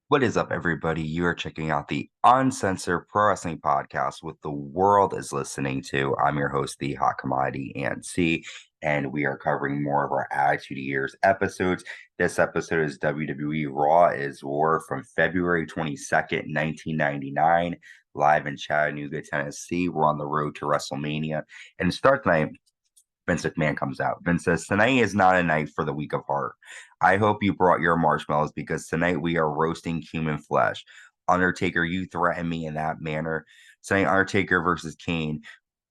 What is up, everybody? You are checking out the Uncensored Pro Wrestling Podcast, what the world is listening to. I'm your host, the Hot Commodity ANC, and we are covering more of our Attitude Years episodes. This episode is WWE Raw is War from February 22nd, 1999, live in Chattanooga, Tennessee. We're on the road to WrestleMania. And to start tonight, Vince McMahon comes out. Vince says, "Tonight is not a night for the weak of heart. I hope you brought your marshmallows because tonight we are roasting human flesh. Undertaker, you threaten me in that manner. Tonight, Undertaker versus Kane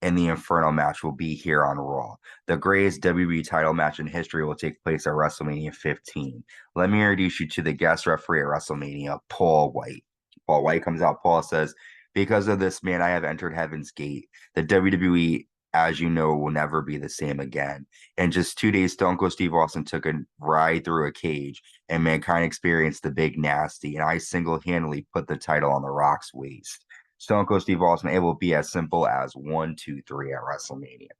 in the Inferno match will be here on Raw. The greatest WWE title match in history will take place at WrestleMania 15. Let me introduce you to the guest referee at WrestleMania, Paul Wight." Paul Wight comes out. Paul says, "Because of this man, I have entered Heaven's Gate. The WWE, as you know, will never be the same again. In just 2 days, Stone Cold Steve Austin took a ride through a cage, and Mankind experienced the big nasty, and I single-handedly put the title on The Rock's waist. Stone Cold Steve Austin, it will be as simple as 1, 2, 3 at WrestleMania."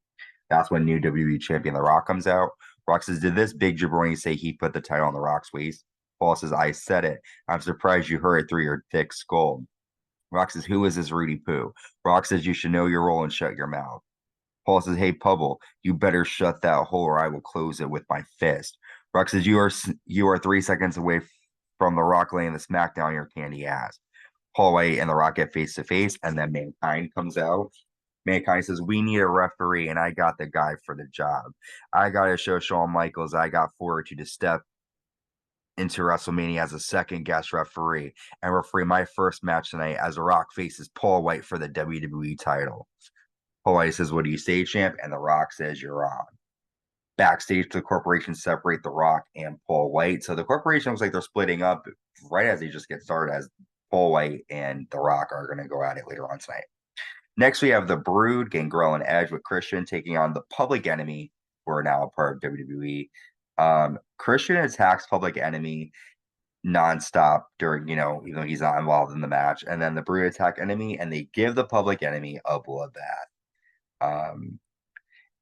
That's when new WWE champion The Rock comes out. Rock says, "Did this big jabroni say he put the title on The Rock's waist?" Paul says, "I said it. I'm surprised you heard it through your thick skull." Rock says, "Who is this Rudy Poo?" Rock says, "You should know your role and shut your mouth." Paul says, "Hey, Pubble, you better shut that hole or I will close it with my fist." Rock says, "You are 3 seconds away from The Rock laying the smackdown on your candy ass." Paul White and The Rock get face to face, and then Mankind comes out. Mankind says, "We need a referee, and I got the guy for the job. I got to show Shawn Michaels I got fortitude to step into WrestleMania as a second guest referee and referee my first match tonight as The Rock faces Paul White for the WWE title." Paul White says, "What do you say, champ?" And The Rock says, "You're on." Backstage, the corporation separate The Rock and Paul White. So the corporation looks like they're splitting up right as they just get started, as Paul White and The Rock are going to go at it later on tonight. Next, we have the Brood, Gangrel and Edge with Christian taking on the Public Enemy, who are now a part of WWE. Christian attacks Public Enemy nonstop during, even though he's not involved in the match. And then the Brood attack Enemy, and they give the Public Enemy a bloodbath. Um,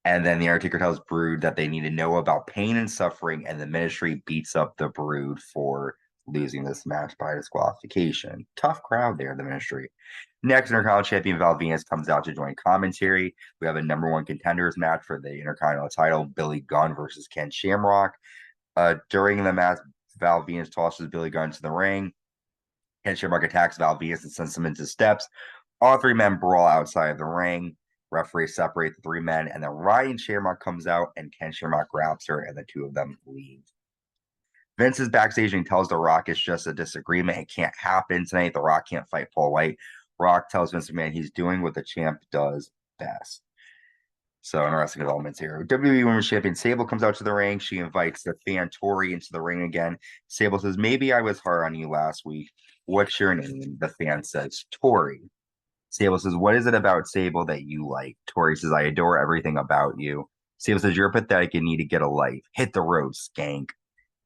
and then the Undertaker tells Brood that they need to know about pain and suffering, and the Ministry beats up the Brood for losing this match by disqualification. Tough crowd there, the Ministry. Next, Intercontinental Champion Val Venis comes out to join commentary. We have a number one contenders match for the Intercontinental title, Billy Gunn versus Ken Shamrock. During the match, Val Venis tosses Billy Gunn to the ring. Ken Shamrock attacks Val Venis and sends him into steps. All three men brawl outside of the ring. Referees separate the three men, and then Ryan Shamrock comes out, and Ken Shamrock grabs her, and the two of them leave. Vince is backstage and tells The Rock it's just a disagreement. It can't happen tonight. The Rock can't fight Paul White. Rock tells Vince McMahon he's doing what the champ does best. So interesting developments here. WWE Women's Champion Sable comes out to the ring. She invites the fan Tori into the ring again. Sable says, "Maybe I was hard on you last week. What's your name?" The fan says, "Tori." Sable says, "What is it about Sable that you like?" Tori says, "I adore everything about you." Sable says, "You're pathetic and need to get a life. Hit the road, skank."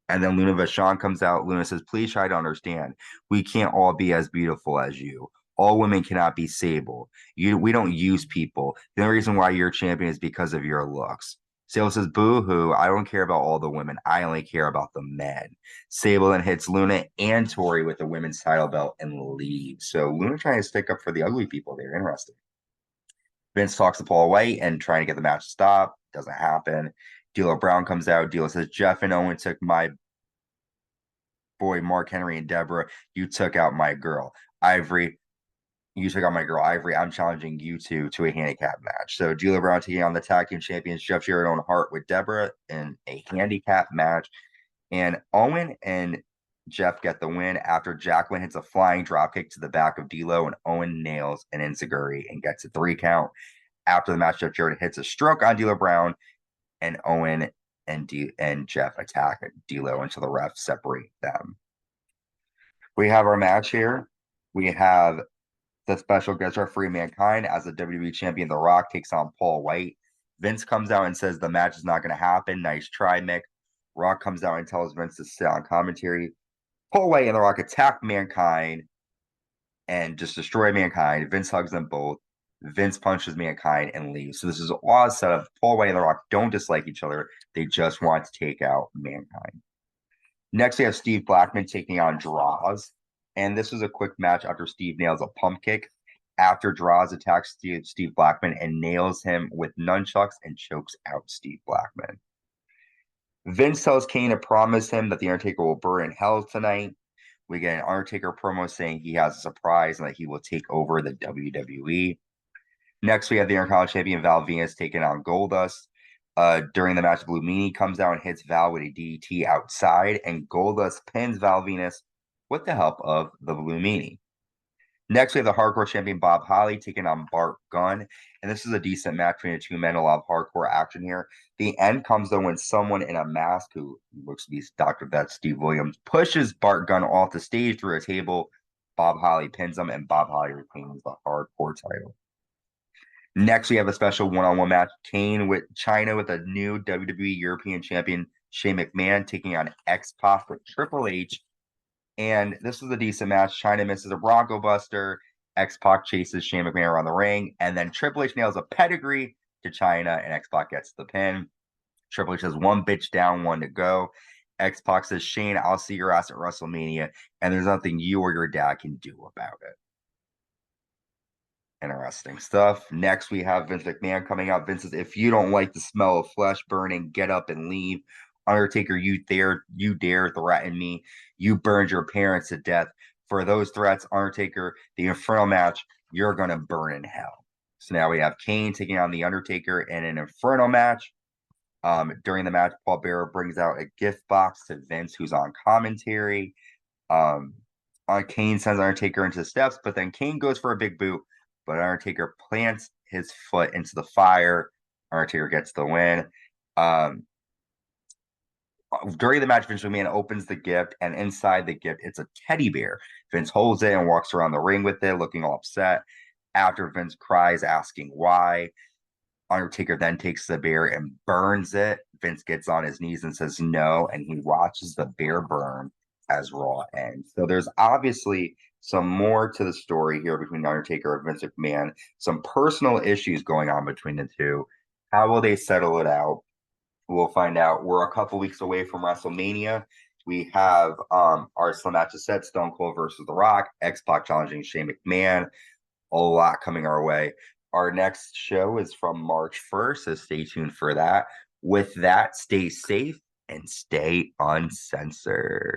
And then Luna Vachon comes out. Luna says, "Please try to understand. We can't all be as beautiful as you. All women cannot be Sable. We don't use people. The only reason why you're champion is because of your looks." Sable says, "Boo hoo. I don't care about all the women. I only care about the men." Sable then hits Luna and Tori with the women's title belt and leaves. So Luna trying to stick up for the ugly people there. Interesting. Vince talks to Paul White and trying to get the match to stop. Doesn't happen. D'Lo Brown comes out. D'Lo says, "Jeff and Owen took my boy Mark Henry and Deborah. You took out my girl. Ivory, you took out my girl Ivory. I'm challenging you two to a handicap match." So D'Lo Brown taking on the tag team champions Jeff Jarrett and Hart with Deborah in a handicap match. And Owen and Jeff get the win after Jacqueline hits a flying dropkick to the back of D'Lo, and Owen nails an enziguri and gets a 3 count. After the match, Jeff Jarrett hits a stroke on D'Lo Brown, and Owen and Jeff attack D'Lo until the refs separate them. We have our match here. We have the special guest referee Mankind as the WWE champion. The Rock takes on Paul White. Vince comes out and says the match is not going to happen. Nice try, Mick. Rock comes out and tells Vince to sit on commentary. Paul White and The Rock attack Mankind and just destroy Mankind. Vince hugs them both. Vince punches Mankind and leaves. So this is all set up. Paul White and The Rock don't dislike each other. They just want to take out Mankind. Next, we have Steve Blackman taking on Draws. And this was a quick match after Steve nails a pump kick. After Draws attacks Steve Blackman and nails him with nunchucks and chokes out Steve Blackman. Vince tells Kane to promise him that The Undertaker will burn in hell tonight. We get an Undertaker promo saying he has a surprise and that he will take over the WWE. Next, we have the Intercontinental Champion Val Venis taking on Goldust. During the match, Blue Meanie comes out and hits Val with a DDT outside, and Goldust pins Val Venis with the help of the Blue Meanie. Next, we have the Hardcore Champion Bob Holly taking on Bart Gunn. And this is a decent match between the two men, a lot of hardcore action here. The end comes, though, when someone in a mask, who looks to be Dr. Death Steve Williams, pushes Bart Gunn off the stage through a table. Bob Holly pins him, and Bob Holly retains the hardcore title. Next, we have a special one-on-one match. Kane with Chyna with a new WWE European Champion, Shane McMahon, taking on X-Pac with Triple H. And this was a decent match. Chyna misses a Bronco Buster. X-Pac chases Shane McMahon around the ring. And then Triple H nails a pedigree to Chyna, and X-Pac gets the pin. Triple H has one bitch down, one to go. X-Pac says, Shane, I'll see your ass at WrestleMania, and there's nothing you or your dad can do about it. Interesting stuff. Next, we have Vince McMahon coming out. Vince says, if you don't like the smell of flesh burning, get up and leave. Undertaker, you dare threaten me. You burned your parents to death. For those threats, Undertaker, the Inferno match, you're going to burn in hell. So now we have Kane taking on the Undertaker in an Inferno match. During the match, Paul Bearer brings out a gift box to Vince, who's on commentary. Kane sends Undertaker into the steps, but then Kane goes for a big boot, but Undertaker plants his foot into the fire. Undertaker gets the win. During the match, Vince McMahon opens the gift, and inside the gift, it's a teddy bear. Vince holds it and walks around the ring with it, looking all upset. After Vince cries, asking why, Undertaker then takes the bear and burns it. Vince gets on his knees and says no, and he watches the bear burn as Raw ends. So there's obviously some more to the story here between Undertaker and Vince McMahon, some personal issues going on between the two. How will they settle it out? We'll find out. We're a couple weeks away from WrestleMania. We have our slim matches set: Stone Cold versus The Rock, X-Pac challenging Shane McMahon. A lot coming our way. Our next show is from March 1st, so stay tuned for that. With that, stay safe and stay uncensored.